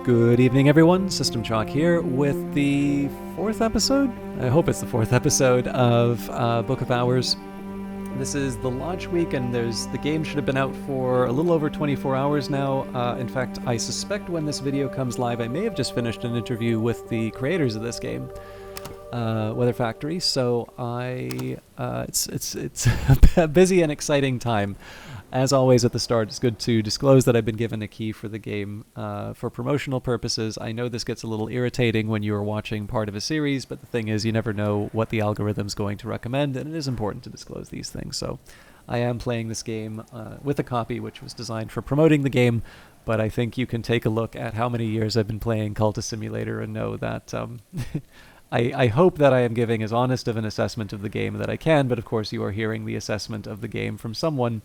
Good evening, everyone. System Chalk here with the fourth episode. I hope it's the fourth episode of Book of Hours. This is the launch week, and the game should have been out for a little over 24 hours now. In fact, I suspect when this video comes live, I may have just finished an interview with the creators of this game, Weather Factory. So it's a busy and exciting time. As always at the start, it's good to disclose that I've been given a key for the game for promotional purposes. I know this gets a little irritating when you are watching part of a series, but the thing is you never know what the algorithm's going to recommend, and it is important to disclose these things. So I am playing this game with a copy which was designed for promoting the game, but I think you can take a look at how many years I've been playing Cultist Simulator and know that I hope that I am giving as honest of an assessment of the game that I can, but of course you are hearing the assessment of the game from someone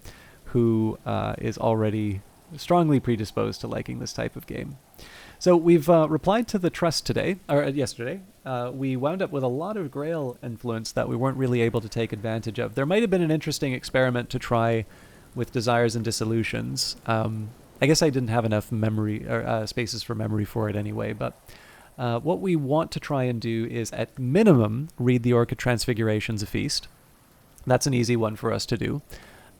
who is already strongly predisposed to liking this type of game. So we've replied to the trust yesterday. We wound up with a lot of Grail influence that we weren't really able to take advantage of. There might have been an interesting experiment to try with Desires and Dissolutions. I guess I didn't have enough memory or spaces for memory for it anyway, but what we want to try and do is at minimum read the Orchid Transfigurations of Feast. That's an easy one for us to do.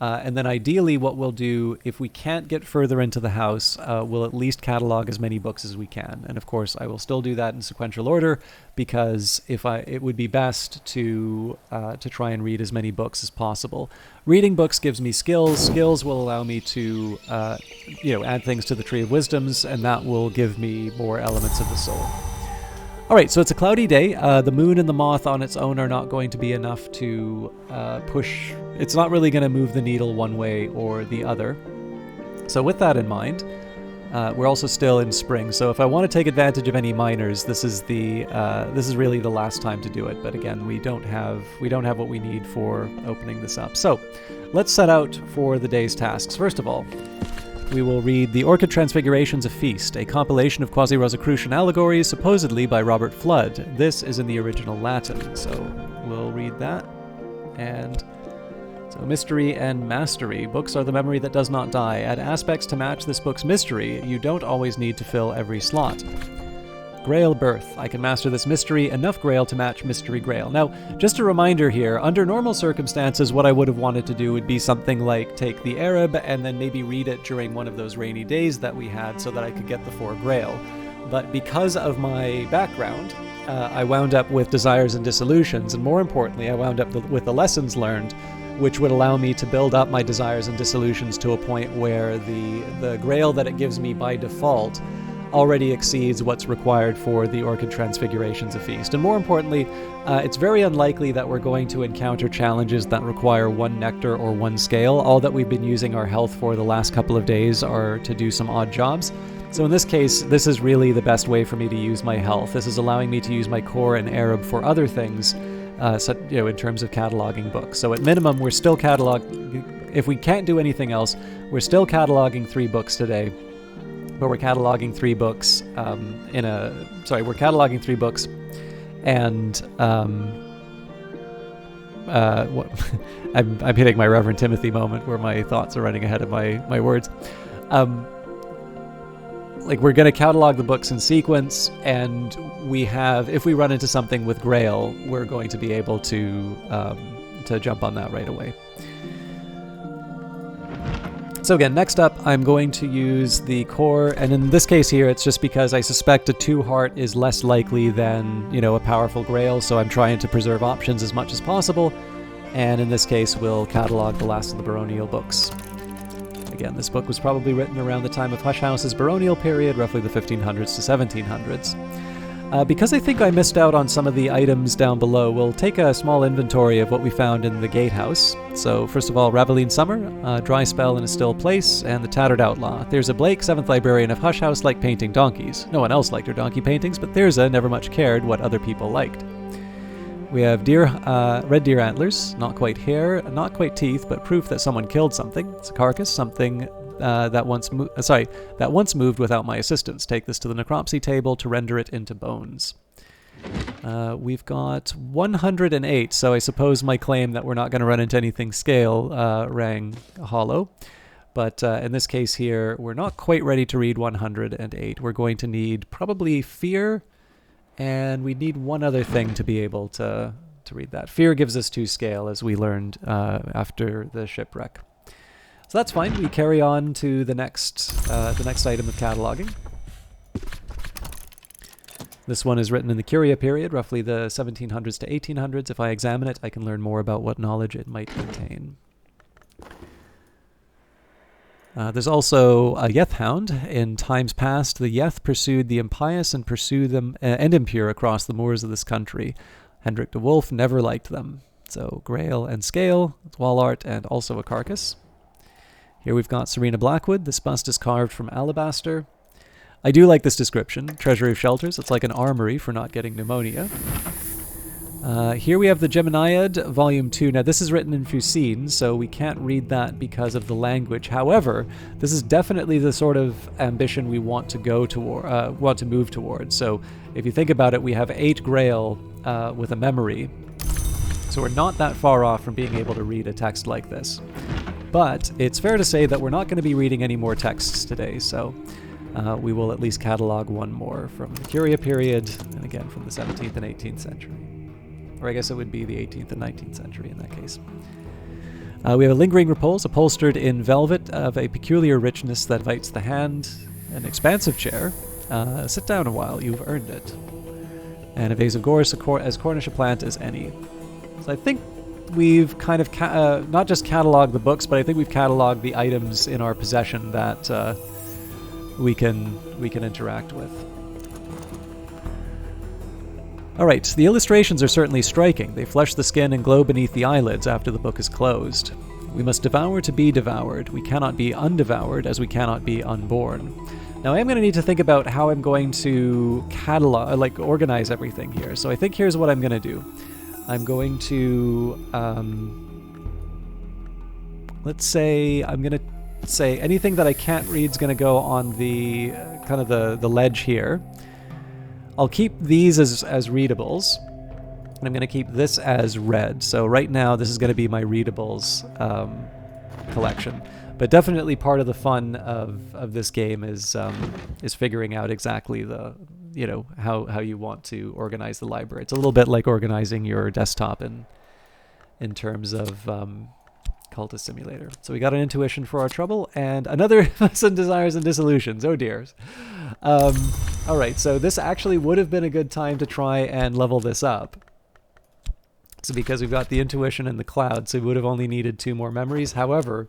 And then ideally what we'll do, if we can't get further into the house, we'll at least catalog as many books as we can. And of course, I will still do that in sequential order, because it would be best to try and read as many books as possible. Reading books gives me skills. Skills will allow me to add things to the Tree of Wisdoms, and that will give me more elements of the soul. All right, so it's a cloudy day. The moon and the moth on its own are not going to be enough to push. It's not really going to move the needle one way or the other. So with that in mind, we're also still in spring. So if I want to take advantage of any miners, this is really the last time to do it. But again, we don't have what we need for opening this up. So let's set out for the day's tasks. First of all, we will read The Orchid Transfigurations of Feast, a compilation of quasi-Rosicrucian allegories, supposedly by Robert Flood. This is in the original Latin, so we'll read that. And so Mystery and Mastery. Books are the memory that does not die. Add aspects to match this book's mystery. You don't always need to fill every slot. Grail Birth. I can master this mystery, enough Grail to match Mystery Grail. Now, just a reminder here, under normal circumstances, what I would have wanted to do would be something like take the Arab and then maybe read it during one of those rainy days that we had so that I could get the 4 Grail. But because of my background, I wound up with Desires and Dissolutions, and more importantly, I wound up with the Lessons Learned, which would allow me to build up my Desires and Dissolutions to a point where the Grail that it gives me by default already exceeds what's required for the Orchid Transfigurations of Feast. And more importantly, it's very unlikely that we're going to encounter challenges that require 1 nectar or 1 scale. All that we've been using our health for the last couple of days are to do some odd jobs. So in this case, this is really the best way for me to use my health. This is allowing me to use my core and Arab for other things, in terms of cataloging books. So at minimum, we're still if we can't do anything else, we're still cataloging 3 books today. But we're cataloging 3 books we're cataloging 3 books, and I'm hitting my Reverend Timothy moment where my thoughts are running ahead of my words. We're going to catalog the books in sequence, and if we run into something with Grail, we're going to be able to jump on that right away. So again, next up, I'm going to use the core, and in this case here, it's just because I suspect a 2 heart is less likely than, a powerful Grail, so I'm trying to preserve options as much as possible, and in this case, we'll catalog the last of the baronial books. Again, this book was probably written around the time of Hush House's baronial period, roughly the 1500s to 1700s. Because I think I missed out on some of the items down below, we'll take a small inventory of what we found in the gatehouse. So first of all, Raveline Summer, Dry Spell in a Still Place, and the Tattered Outlaw. Thirza Blake, 7th Librarian of Hush House, liked painting donkeys. No one else liked her donkey paintings, but Thirza never much cared what other people liked. We have red deer antlers, not quite hair, not quite teeth, but proof that someone killed something. It's a carcass, something that once moved without my assistance. Take this to the necropsy table to render it into bones. We've got 108, so I suppose my claim that we're not going to run into anything scale rang hollow. But in this case here, we're not quite ready to read 108. We're going to need probably Fear, and we need one other thing to be able to read that. Fear gives us 2 scale, as we learned after the shipwreck. So that's fine. We carry on to the next item of cataloging. This one is written in the Curia period, roughly the 1700s to 1800s. If I examine it, I can learn more about what knowledge it might contain. There's also a Yeth hound. In times past, the Yeth pursued the impious and and impure across the moors of this country. Hendrik de Wolf never liked them. So Grail and Scale, wall art, and also a carcass. Here we've got Serena Blackwood. This bust is carved from alabaster. I do like this description. Treasury of Shelters. It's like an armory for not getting pneumonia. Here we have the Geminiad, Volume 2. Now, this is written in Fusine, so we can't read that because of the language. However, this is definitely the sort of ambition we want to move towards. So, if you think about it, we have 8 Grail with a memory. So we're not that far off from being able to read a text like this. But it's fair to say that we're not going to be reading any more texts today, so we will at least catalog one more from the Curia period, and again from the 17th and 18th century. Or I guess it would be the 18th and 19th century in that case. We have a lingering repose, upholstered in velvet of a peculiar richness that invites the hand. An expansive chair. Sit down a while, you've earned it. And a vase of gorse, as Cornish a plant as any. So I think we've kind of not just cataloged the books, but I think we've cataloged the items in our possession that we can interact with. Alright, the illustrations are certainly striking. They flesh the skin and glow beneath the eyelids after the book is closed. We must devour to be devoured. We cannot be undevoured as we cannot be unborn. Now I am going to need to think about how I'm going to organize everything here. So I think here's what I'm going to do. I'm going to, let's say, I'm going to say anything that I can't read is going to go on the, kind of the ledge here. I'll keep these as readables, and I'm going to keep this as read. So right now, this is going to be my readables collection. But definitely part of the fun of this game is figuring out exactly how you want to organize the library. It's a little bit like organizing your desktop in terms of Cultist Simulator. So we got an intuition for our trouble, and another lesson, desires and dissolutions. Oh dears. All right, so this actually would have been a good time to try and level this up. So because we've got the intuition and the cloud, so we would have only needed 2 more memories. However,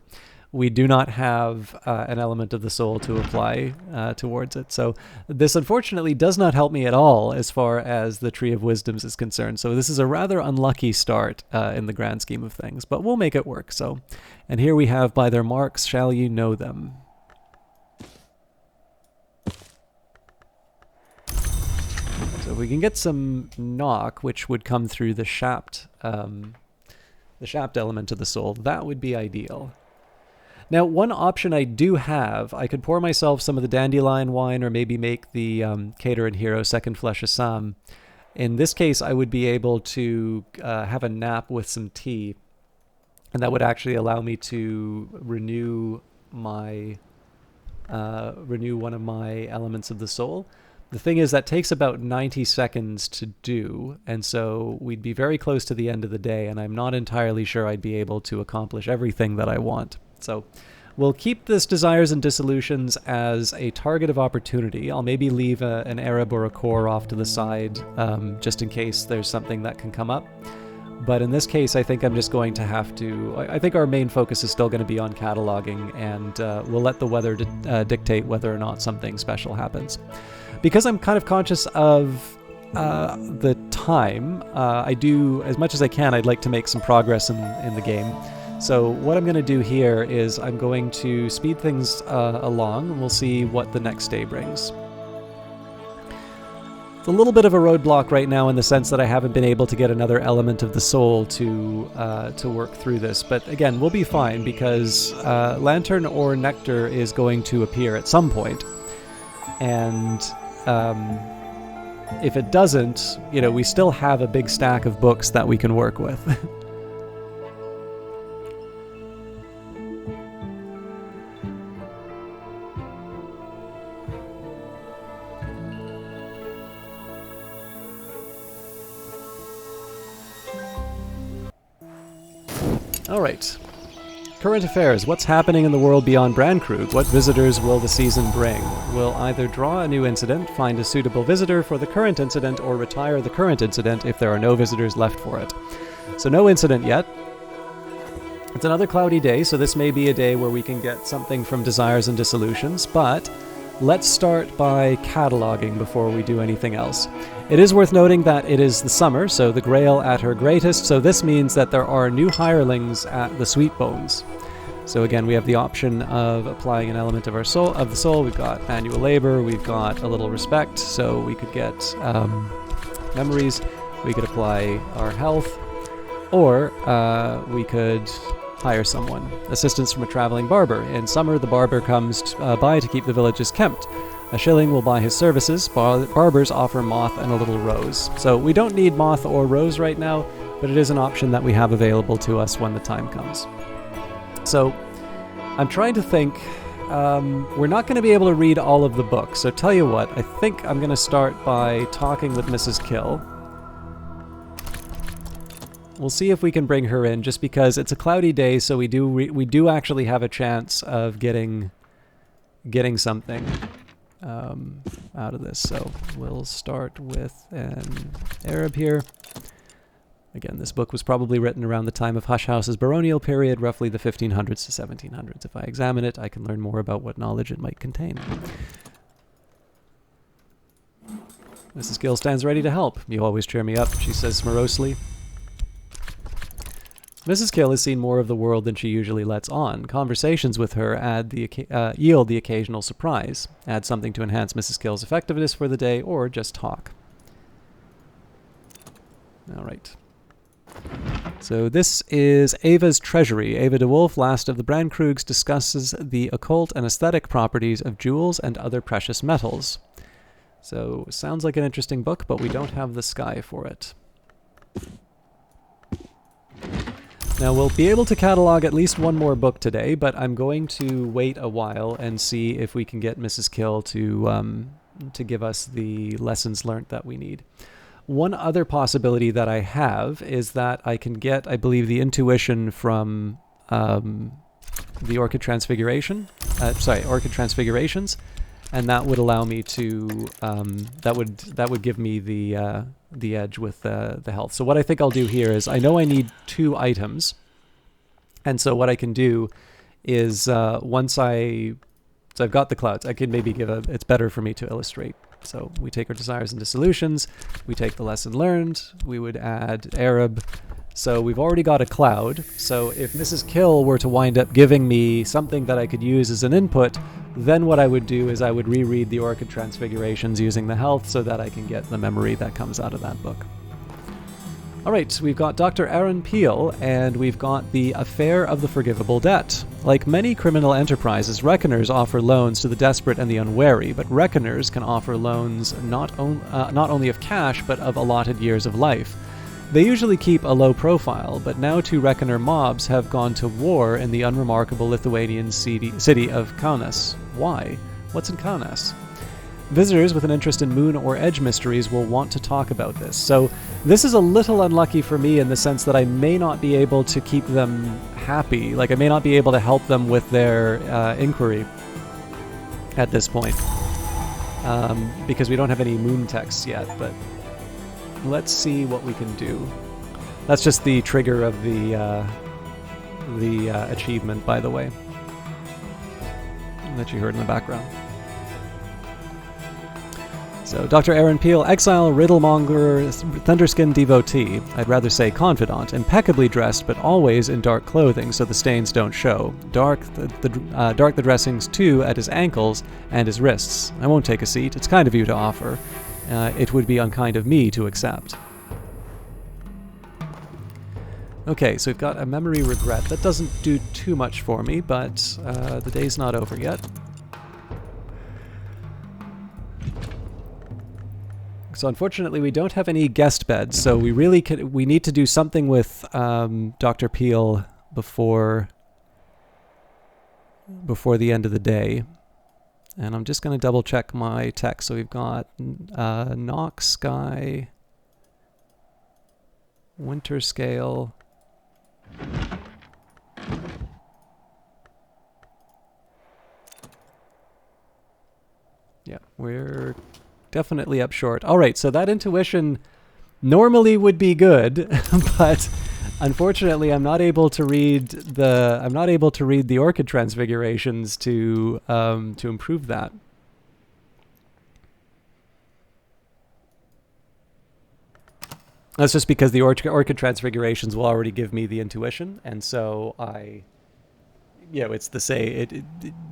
we do not have an element of the soul to apply towards it. So this unfortunately does not help me at all as far as the Tree of Wisdoms is concerned. So this is a rather unlucky start in the grand scheme of things, but we'll make it work. So, and here we have, by their marks shall you know them. So if we can get some knock, which would come through the shaft element of the soul, that would be ideal. Now, one option I do have, I could pour myself some of the dandelion wine or maybe make the Cater and Hero Second Flesh Assam. In this case, I would be able to have a nap with some tea, and that would actually allow me to renew one of my elements of the soul. The thing is, that takes about 90 seconds to do, and so we'd be very close to the end of the day, and I'm not entirely sure I'd be able to accomplish everything that I want. So we'll keep this Desires and Dissolutions as a target of opportunity. I'll maybe leave an Arab or a core off to the side, just in case there's something that can come up. But in this case, I think I'm just going to have to... I think our main focus is still going to be on cataloging, and we'll let the weather dictate whether or not something special happens. Because I'm kind of conscious of the time, I do, as much as I can, I'd like to make some progress in the game. So what I'm going to do here is I'm going to speed things along, and we'll see what the next day brings. It's a little bit of a roadblock right now in the sense that I haven't been able to get another element of the soul to work through this. But again, we'll be fine because Lantern or Nectar is going to appear at some point. And if it doesn't, we still have a big stack of books that we can work with. All right. Current affairs. What's happening in the world beyond Brandkrug? What visitors will the season bring? We'll either draw a new incident, find a suitable visitor for the current incident, or retire the current incident if there are no visitors left for it. So no incident yet. It's another cloudy day, so this may be a day where we can get something from Desires and Dissolutions, but let's start by cataloging before we do anything else. It is worth noting that it is the summer, so the Grail at her greatest, so this means that there are new hirelings at the Sweet Bones. So again, we have the option of applying an element of the soul. We've got manual labor, we've got a little respect, so we could get memories, we could apply our health, or we could hire someone. Assistance from a traveling barber. In summer, the barber comes by to keep the villages kempt. A shilling will buy his services. Barbers offer moth and a little rose. So we don't need moth or rose right now, but it is an option that we have available to us when the time comes. So I'm trying to think. We're not going to be able to read all of the books, so tell you what, I think I'm going to start by talking with Mrs. Kill. We'll see if we can bring her in, just because it's a cloudy day, so we do actually have a chance of getting something out of this. So we'll start with an Arab here. Again, this book was probably written around the time of Hush House's baronial period, roughly the 1500s to 1700s. If I examine it, I can learn more about what knowledge it might contain. Mrs. Gill stands ready to help. You always cheer me up, she says morosely. Mrs. Kill has seen more of the world than she usually lets on. Conversations with her yield the occasional surprise, add something to enhance Mrs. Kill's effectiveness for the day, or just talk. All right. So this is Ava's Treasury. Ava de Wolf, last of the Brandkrugs, discusses the occult and aesthetic properties of jewels and other precious metals. So sounds like an interesting book, but we don't have the sky for it. Now, we'll be able to catalog at least one more book today, but I'm going to wait a while and see if we can get Mrs. Kill to give us the lessons learned that we need. One other possibility that I have is that I can get, I believe, the intuition from the Orchid Transfiguration. Orchid Transfigurations, and that would allow me to that would give me the edge with the health. So what I think I'll do here is, I know I need 2 items, and so what I can do is so I've got the clouds, I can maybe it's better for me to illustrate. So we take our Desires and Dissolutions, we take the lesson learned, we would add Arab. So we've already got a cloud, so if Mrs. Kill were to wind up giving me something that I could use as an input, then what I would do is I would reread the Orchid Transfigurations using the health so that I can get the memory that comes out of that book. Alright, we've got Dr. Aaron Peel, and we've got the Affair of the Forgivable Debt. Like many criminal enterprises, reckoners offer loans to the desperate and the unwary, but reckoners can offer loans not only of cash, but of allotted years of life. They usually keep a low profile, but now 2 reckoner mobs have gone to war in the unremarkable Lithuanian city of Kaunas. Why? What's in Kaunas? Visitors with an interest in moon or edge mysteries will want to talk about this. So this is a little unlucky for me in the sense that I may not be able to keep them happy. Like, I may not be able to help them with their inquiry at this point. Because we don't have any moon texts yet, but let's see what we can do. That's just the trigger of the achievement, by the way, that you heard in the background. So, Dr. Aaron Peel, exile, riddlemonger, thunderskin devotee, I'd rather say confidant, impeccably dressed but always in dark clothing so the stains don't show. Dark the dressings too at his ankles and his wrists. I won't take a seat, it's kind of you to offer. It would be unkind of me to accept. Okay, so we've got a memory regret. That doesn't do too much for me, but the day's not over yet. So unfortunately, we don't have any guest beds, so we need to do something with Dr. Peel before the end of the day. And I'm just going to double check my text. So we've got Nock, Sky, Winter Scale, Yeah, we're definitely up short. All right, so that intuition normally would be good, but unfortunately, I'm not able to read the orchid transfigurations to improve that. That's just because the orchid transfigurations will already give me the intuition, and so it's the say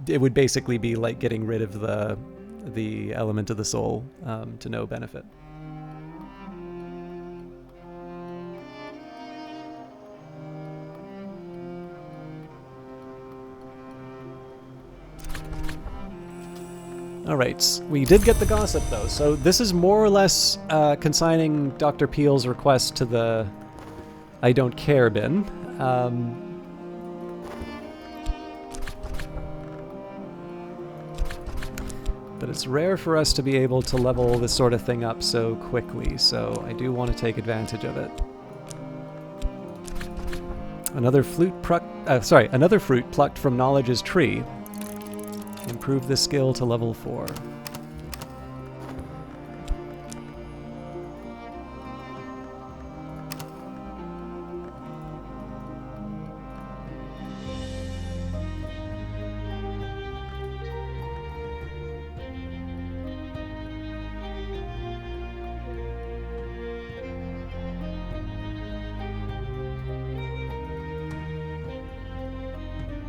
it would basically be like getting rid of the element of the soul to no benefit. All right, we did get the gossip though, so this is more or less consigning Dr. Peel's request to the I don't care bin. But it's rare for us to be able to level this sort of thing up so quickly, so I do want to take advantage of it. Another fruit plucked from Knowledge's tree. Improve the skill to level 4.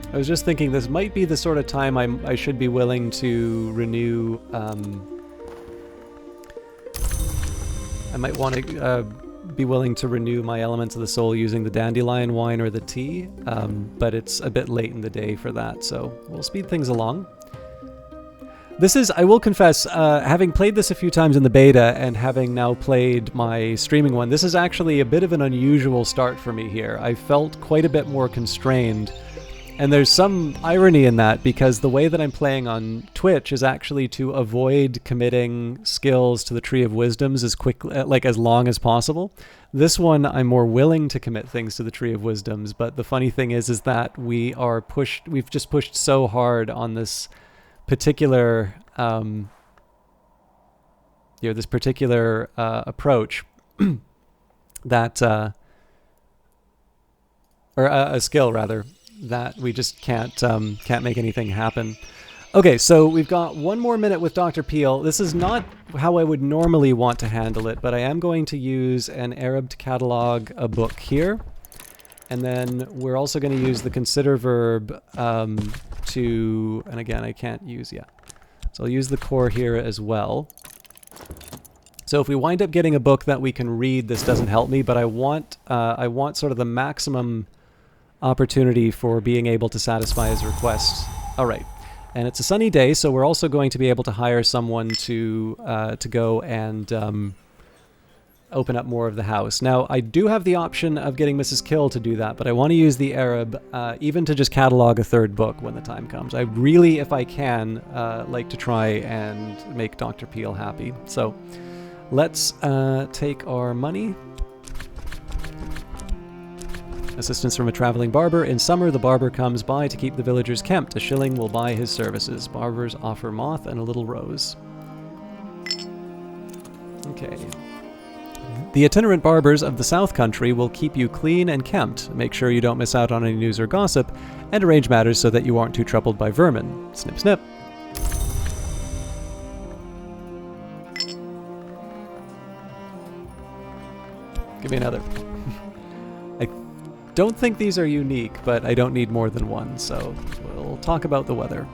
I was just thinking this might be the sort of time I should be willing to renew. I might want to be willing to renew my Elements of the Soul using the Dandelion Wine or the tea, but it's a bit late in the day for that, so we'll speed things along. This is, I will confess, having played this a few times in the beta and having now played my streaming one, this is actually a bit of an unusual start for me here. I felt quite a bit more constrained. And there's some irony in that because the way that I'm playing on Twitch is actually to avoid committing skills to the Tree of Wisdoms as as long as possible. This one, I'm more willing to commit things to the Tree of Wisdoms, but the funny thing is that we've just pushed so hard on this particular, approach that, or a skill rather, that we just can't make anything happen. Okay, so we've got 1 more minute with Dr. Peel. This is not how I would normally want to handle it, but I am going to use an Arab to catalog a book here. And then we're also going to use the consider verb and again, I can't use yet. So I'll use the core here as well. So if we wind up getting a book that we can read, this doesn't help me, but I want sort of the maximum opportunity for being able to satisfy his request. All right, and it's a sunny day, so we're also going to be able to hire someone to go and open up more of the house. Now, I do have the option of getting Mrs. Kill to do that, but I want to use the Arab even to just catalog a 3rd book when the time comes. I really, if I can, like to try and make Dr. Peel happy. So let's take our money. Assistance from a traveling barber. In summer, the barber comes by to keep the villagers kempt. A shilling will buy his services. Barbers offer moth and a little rose. Okay. The itinerant barbers of the South Country will keep you clean and kempt. Make sure you don't miss out on any news or gossip, and arrange matters so that you aren't too troubled by vermin. Snip, snip. Give me another. Don't think these are unique, but I don't need more than one, so we'll talk about the weather.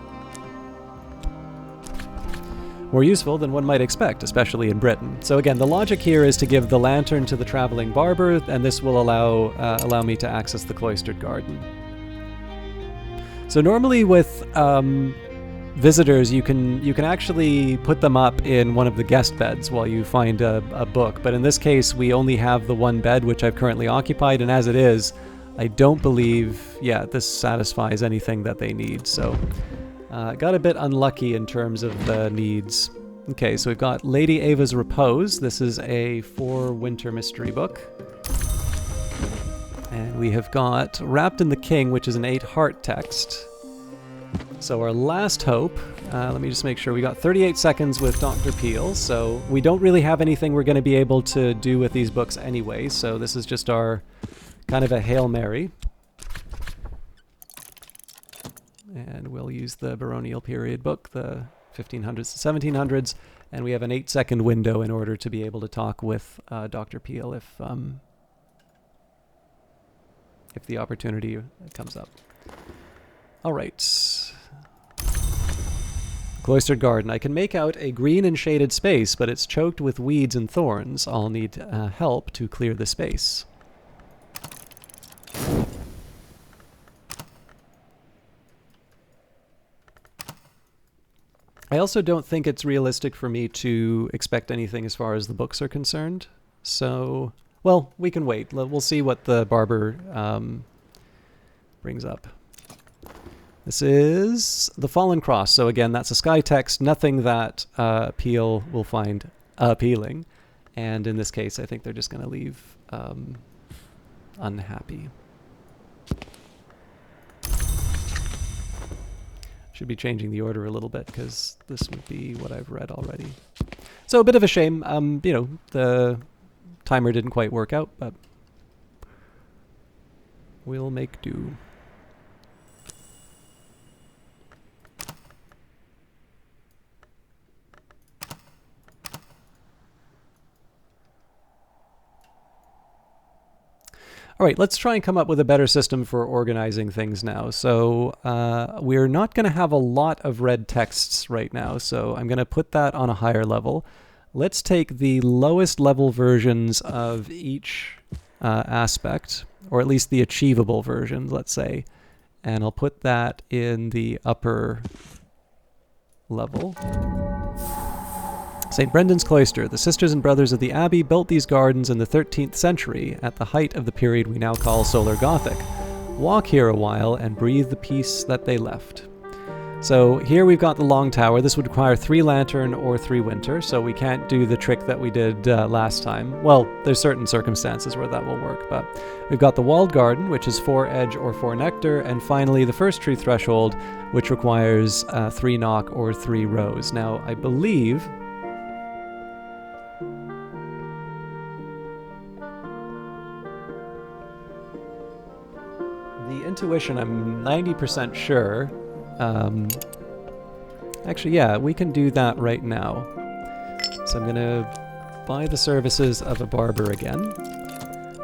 More useful than one might expect, especially in Britain. So again, the logic here is to give the lantern to the traveling barber, and this will allow me to access the cloistered garden. So normally with visitors, you can actually put them up in one of the guest beds while you find a book, but in this case, we only have the one bed which I've currently occupied, and as it is, I don't believe, this satisfies anything that they need, so got a bit unlucky in terms of the needs. Okay, so we've got Lady Ava's Repose. This is a 4-winter mystery book. And we have got Wrapped in the King, which is an 8-heart text. So our last hope Let me just make sure. We got 38 seconds with Dr. Peel, so we don't really have anything we're going to be able to do with these books anyway, so this is just our kind of a Hail Mary. And we'll use the baronial period book, the 1500s to 1700s, and we have an 8-second window in order to be able to talk with Dr. Peel if the opportunity comes up. All right. Cloistered garden. I can make out a green and shaded space, but it's choked with weeds and thorns. I'll need help to clear the space. I also don't think it's realistic for me to expect anything as far as the books are concerned. So, well, we can wait. We'll see what the barber brings up. This is The Fallen Cross. So again, that's a sky text, nothing that Peel will find appealing. And in this case, I think they're just going to leave unhappy. Should be changing the order a little bit because this would be what I've read already. So a bit of a shame. You know, the timer didn't quite work out, but we'll make do. All right, let's try and come up with a better system for organizing things now. So we're not going to have a lot of red texts right now, so I'm going to put that on a higher level. Let's take the lowest level versions of each aspect, or at least the achievable versions, let's say, and I'll put that in the upper level. St. Brendan's Cloister. The sisters and brothers of the Abbey built these gardens in the 13th century at the height of the period we now call Solar Gothic. Walk here a while and breathe the peace that they left. So here we've got the long tower. This would require 3 lantern or 3 winter, so we can't do the trick that we did last time. Well, there's certain circumstances where that will work, but we've got the walled garden, which is 4 edge or 4 nectar, and finally the first true threshold, which requires 3 knock or 3 rose. Now, I believe the intuition, I'm 90% sure. Actually, yeah, we can do that right now. So I'm going to buy the services of a barber again.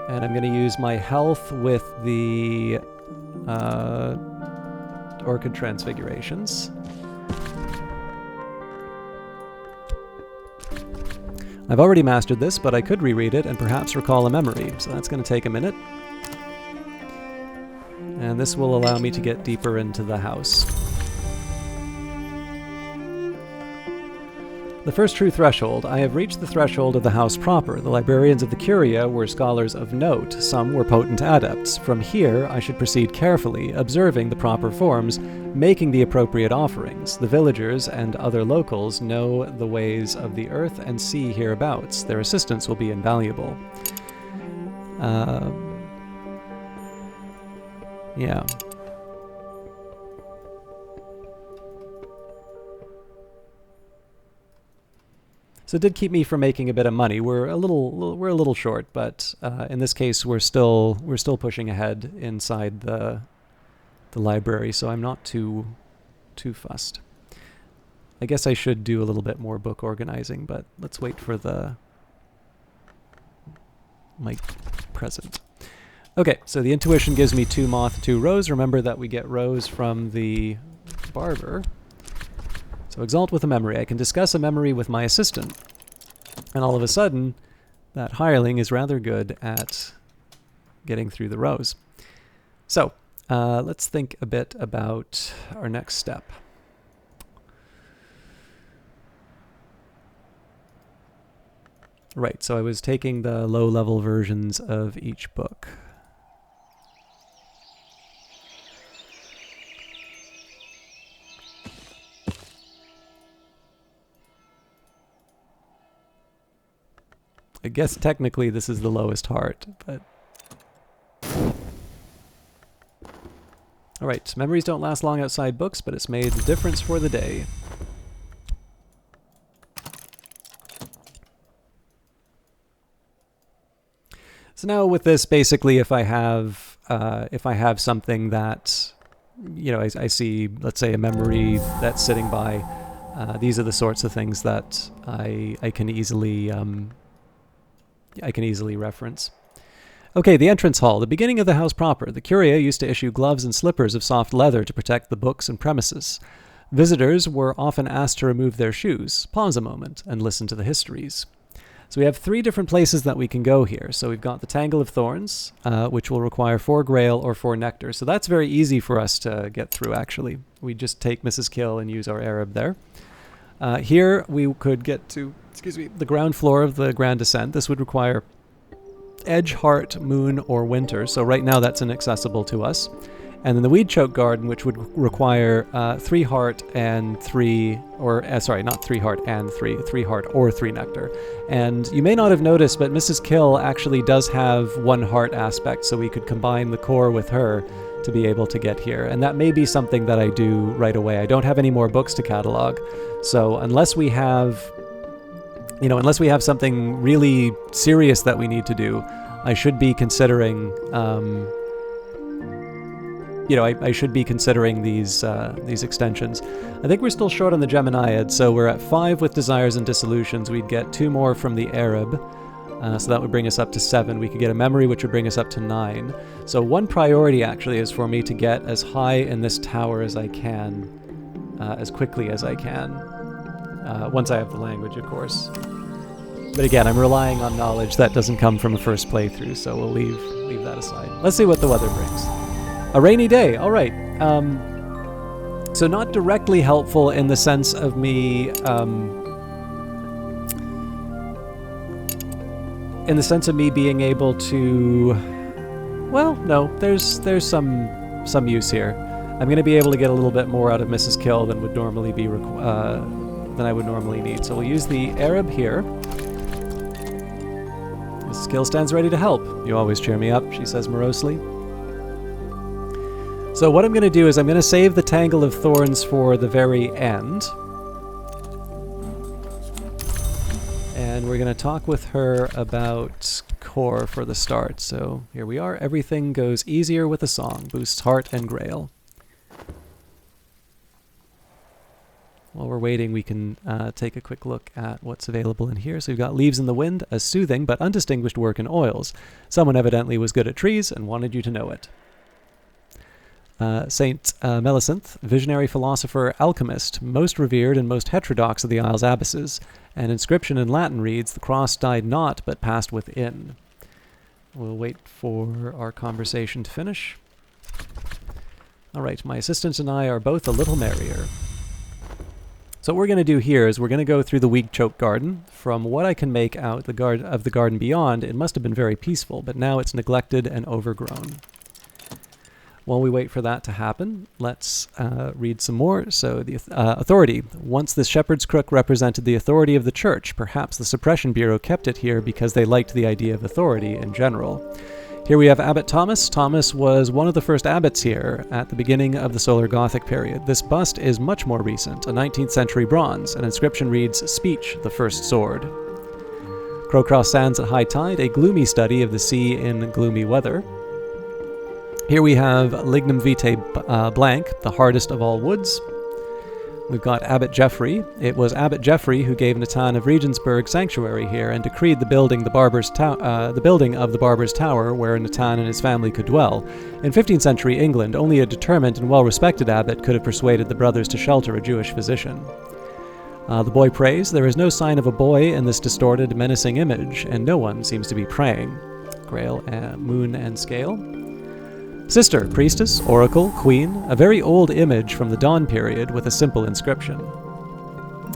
And I'm going to use my health with the orchid transfigurations. I've already mastered this, but I could reread it and perhaps recall a memory. So that's going to take a minute. And this will allow me to get deeper into the house. The first true threshold. I have reached the threshold of the house proper. The librarians of the Curia were scholars of note. Some were potent adepts. From here, I should proceed carefully, observing the proper forms, making the appropriate offerings. The villagers and other locals know the ways of the earth and sea hereabouts. Their assistance will be invaluable. Yeah. So it did keep me from making a bit of money. We're a little short, but in this case we're still pushing ahead inside the library, so I'm not too fussed. I guess I should do a little bit more book organizing, but let's wait for my present. Okay, so the intuition gives me 2 moth, 2 rose. Remember that we get rose from the barber. So exalt with a memory. I can discuss a memory with my assistant. And all of a sudden, that hireling is rather good at getting through the rose. So let's think a bit about our next step. Right, so I was taking the low-level versions of each book. I guess technically this is the lowest heart, but... Alright, memories don't last long outside books, but it's made the difference for the day. So now with this, basically, if I have something that, I see, let's say, a memory that's sitting by, these are the sorts of things that I can easily reference. Okay, the entrance hall, the beginning of the house proper. The curia used to issue gloves and slippers of soft leather to protect the books and premises. Visitors were often asked to remove their shoes, pause a moment, and listen to the histories. So we have 3 different places that we can go here. So we've got the Tangle of Thorns, which will require 4 Grail or 4 Nectar. So that's very easy for us to get through, actually. We just take Mrs. Kill and use our Arab there. Here we could get to, the ground floor of the Grand Descent. This would require Edge, Heart, Moon, or Winter. So right now that's inaccessible to us. And then the Weed Choke Garden, which would require 3 Heart and 3, not 3 Heart and 3 Heart or 3 Nectar. And you may not have noticed, but Mrs. Kill actually does have 1 Heart aspect, so we could combine the core with her to be able to get here. And that may be something that I do right away. I don't have any more books to catalog, so unless we have something really serious that we need to do, I should be considering, I should be considering these extensions. I think we're still short on the Geminiad, so we're at 5 with Desires and Dissolutions. We'd get 2 more from the Arab, so that would bring us up to 7. We could get a Memory, which would bring us up to 9. So one priority, actually, is for me to get as high in this tower as I can, as quickly as I can, once I have the language, of course. But again, I'm relying on knowledge that doesn't come from a first playthrough, so we'll leave that aside. Let's see what the weather brings. A rainy day, all right. So not directly helpful in the sense of me, being able to, well, no, there's some use here. I'm going to be able to get a little bit more out of Mrs. Kill than would normally be than I would normally need. So we'll use the Arab here. Mrs. Kill stands ready to help. You always cheer me up, she says morosely. So what I'm going to do is I'm going to save the Tangle of Thorns for the very end. And we're going to talk with her about core for the start. So here we are. Everything goes easier with a song. Boosts heart and grail. While we're waiting, we can take a quick look at what's available in here. So we've got Leaves in the Wind, a soothing but undistinguished work in oils. Someone evidently was good at trees and wanted you to know it. Saint Melissenth, visionary philosopher, alchemist, most revered and most heterodox of the Isles' abbesses. An inscription in Latin reads, "The cross died not, but passed within." We'll wait for our conversation to finish. All right, my assistant and I are both a little merrier. So what we're going to do here is we're going to go through the Weed Choke Garden. From what I can make out of the garden beyond, it must have been very peaceful, but now it's neglected and overgrown. While we wait for that to happen, let's read some more. So the authority. Once the shepherd's crook represented the authority of the church. Perhaps the Suppression Bureau kept it here because they liked the idea of authority in general. Here we have Abbot Thomas. Thomas was one of the first abbots here at the beginning of the Solar Gothic period. This bust is much more recent, a 19th century bronze. An inscription reads, "Speech, the first sword." Crowcross Sands at high tide, a gloomy study of the sea in gloomy weather. Here we have Lignum Vitae Blank, the hardest of all woods. We've got Abbot Geoffrey. It was Abbot Geoffrey who gave Natan of Regensburg sanctuary here and decreed the building of the Barber's Tower where Natan and his family could dwell. In 15th century England, only a determined and well-respected abbot could have persuaded the brothers to shelter a Jewish physician. The boy prays. There is no sign of a boy in this distorted, menacing image, and no one seems to be praying. Grail, moon, and scale. Sister, priestess, oracle, queen, a very old image from the Dawn period with a simple inscription.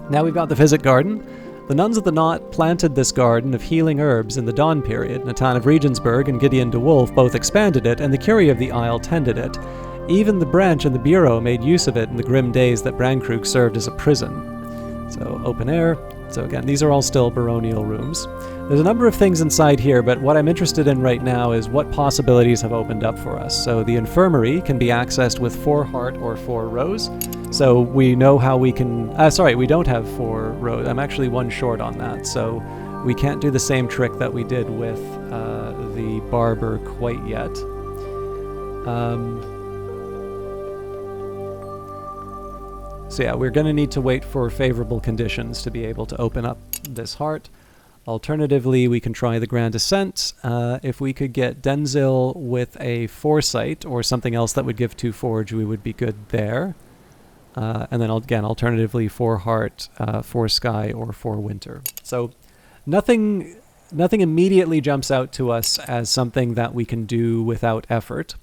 Now we've got the Physic Garden. The nuns of the Knot planted this garden of healing herbs in the Dawn period. Natan of Regensburg and Gideon de Wolf both expanded it, and the Curie of the Isle tended it. Even the branch and the bureau made use of it in the grim days that Brandkrug served as a prison. So open air. So again, these are all still baronial rooms. There's a number of things inside here, but what I'm interested in right now is what possibilities have opened up for us. So the infirmary can be accessed with 4 heart or 4 rose. So we know how we can... we don't have 4 rose. I'm actually 1 short on that. So We can't do the same trick that we did with the barber quite yet. So yeah, we're going to need to wait for favorable conditions to be able to open up this heart. Alternatively, we can try the Grand Ascent. If we could get Denzil with a Foresight or something else that would give 2 Forge, we would be good there. And then again, alternatively, 4 Heart, 4 Sky, or 4 Winter. So nothing immediately jumps out to us as something that we can do without effort.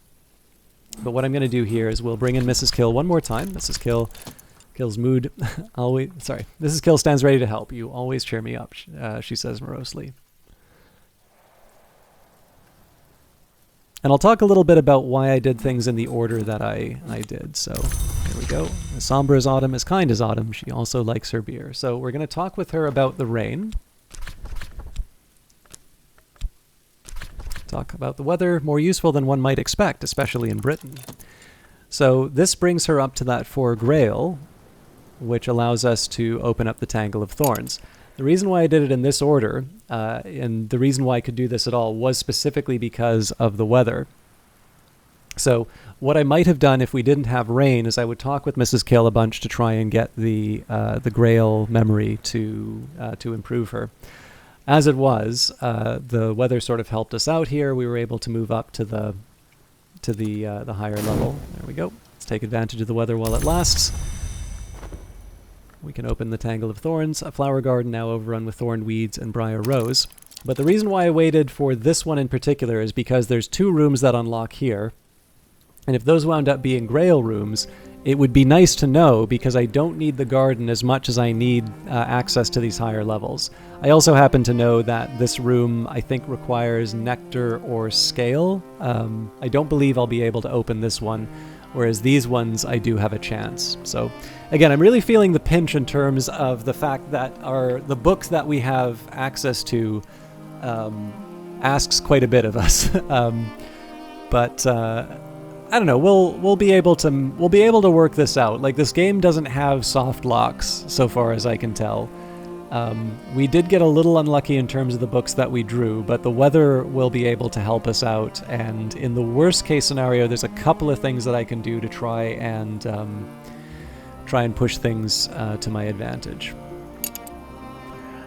But what I'm going to do here is we'll bring in Mrs. Kill one more time. Mrs. Kill's mood always... Sorry. Mrs. Kill stands ready to help. You always cheer me up, she says morosely. And I'll talk a little bit about why I did things in the order that I did. So here we go. As somber as autumn, as kind as autumn, she also likes her beer. So we're going to talk with her about the rain. Talk about the weather, more useful than one might expect, especially in Britain. So this brings her up to that 4 Grail, which allows us to open up the Tangle of Thorns. The reason why I did it in this order, and the reason why I could do this at all, was specifically because of the weather. So what I might have done if we didn't have rain is I would talk with Mrs. Kill a bunch to try and get the Grail memory to improve her. As it was, the weather sort of helped us out here. We were able to move up to the higher level. There we go. Let's take advantage of the weather while it lasts. We can open the Tangle of Thorns, a flower garden now overrun with thorn weeds and briar rose. But the reason why I waited for this one in particular is because there's 2 rooms that unlock here. And if those wound up being Grail rooms, it would be nice to know because I don't need the garden as much as I need access to these higher levels. I also happen to know that this room, I think, requires nectar or scale. I don't believe I'll be able to open this one, whereas these ones I do have a chance. So again, I'm really feeling the pinch in terms of the fact that the books that we have access to asks quite a bit of us. But I don't know. We'll be able to work this out. Like, this game doesn't have soft locks so far as I can tell. We did get a little unlucky in terms of the books that we drew, but the weather will be able to help us out. And in the worst case scenario, there's a couple of things that I can do to try and push things to my advantage.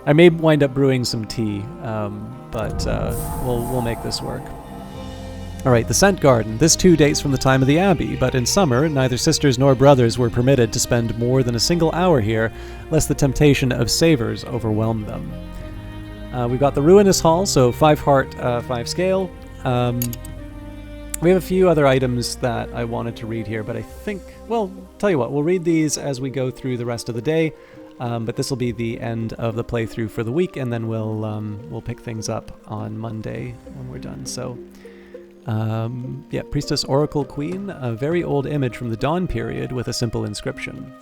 I may wind up brewing some tea, but we'll make this work. All right, the Scent Garden. This too dates from the time of the Abbey, but in summer, neither sisters nor brothers were permitted to spend more than a single hour here, lest the temptation of savors overwhelm them. We've got the Ruinous Hall, so 5 heart, 5 scale. We have a few other items that I wanted to read here, but I think, well, tell you what, we'll read these as we go through the rest of the day, but this will be the end of the playthrough for the week, and then we'll pick things up on Monday when we're done. So. Yeah, Priestess Oracle Queen, a very old image from the Dawn period with a simple inscription.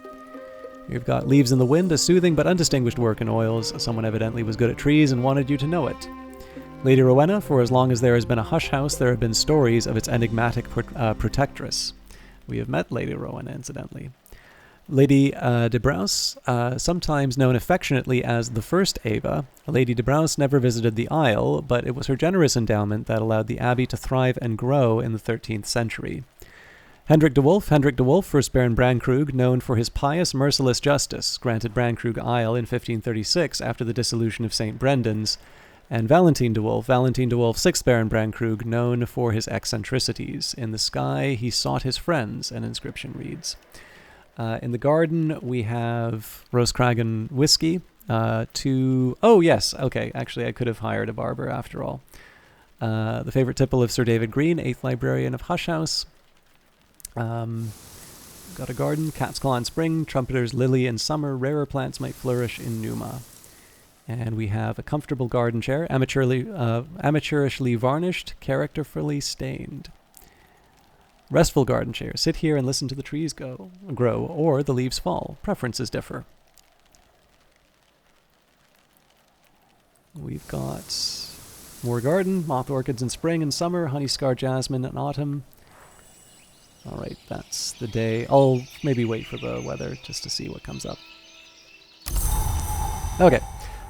We've got Leaves in the Wind, a soothing but undistinguished work in oils. Someone evidently was good at trees and wanted you to know it. Lady Rowena, for as long as there has been a hush house, there have been stories of its enigmatic protectress. We have met Lady Rowena, incidentally. Lady de Braus, sometimes known affectionately as the First Ava, Lady de Braus never visited the Isle, but it was her generous endowment that allowed the abbey to thrive and grow in the 13th century. Hendrik de Wolf, first Baron Brankrug, known for his pious, merciless justice, granted Brankrug Isle in 1536 after the dissolution of St. Brendan's, and Valentine de Wolf, 6th Baron Brankrug, known for his eccentricities. In the sky he sought his friends, an inscription reads. In the garden, we have Rosecragen whiskey. Oh, yes. Okay, actually, I could have hired a barber after all. The favorite tipple of Sir David Green, 8th librarian of Hush House. Got a garden, Cat's Claw in spring, Trumpeter's lily in summer, rarer plants might flourish in Numa. And we have a comfortable garden chair, amateurishly varnished, characterfully stained. Restful garden chair. Sit here and listen to the trees grow, or the leaves fall. Preferences differ. We've got more garden, moth orchids in spring and summer, honey scar jasmine in autumn. All right, that's the day. I'll maybe wait for the weather just to see what comes up. Okay,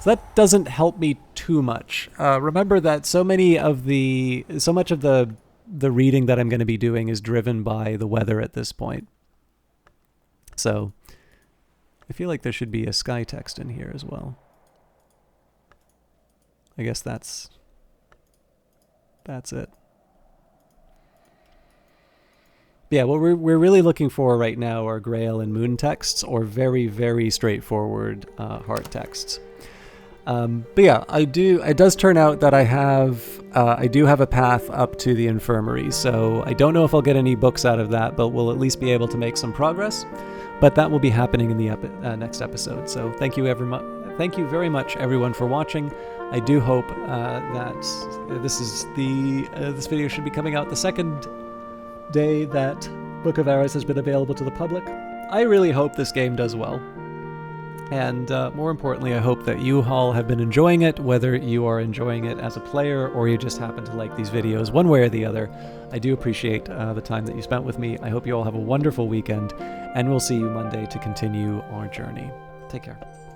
so that doesn't help me too much. Remember that so much of the reading that I'm going to be doing is driven by the weather at this point. So I feel like there should be a sky text in here as well. I guess that's it. Yeah, what we're really looking for right now are Grail and Moon texts, or very, very straightforward heart texts. But yeah, it does turn out that I do have a path up to the infirmary, so I don't know if I'll get any books out of that, but we'll at least be able to make some progress. But that will be happening in the next episode. So thank you very much, everyone, for watching. I do hope that this video should be coming out the second day that Book of Arrows has been available to the public. I really hope this game does well. And more importantly, I hope that you all have been enjoying it, whether you are enjoying it as a player or you just happen to like these videos one way or the other. I do appreciate the time that you spent with me. I hope you all have a wonderful weekend, and we'll see you Monday to continue our journey. Take care.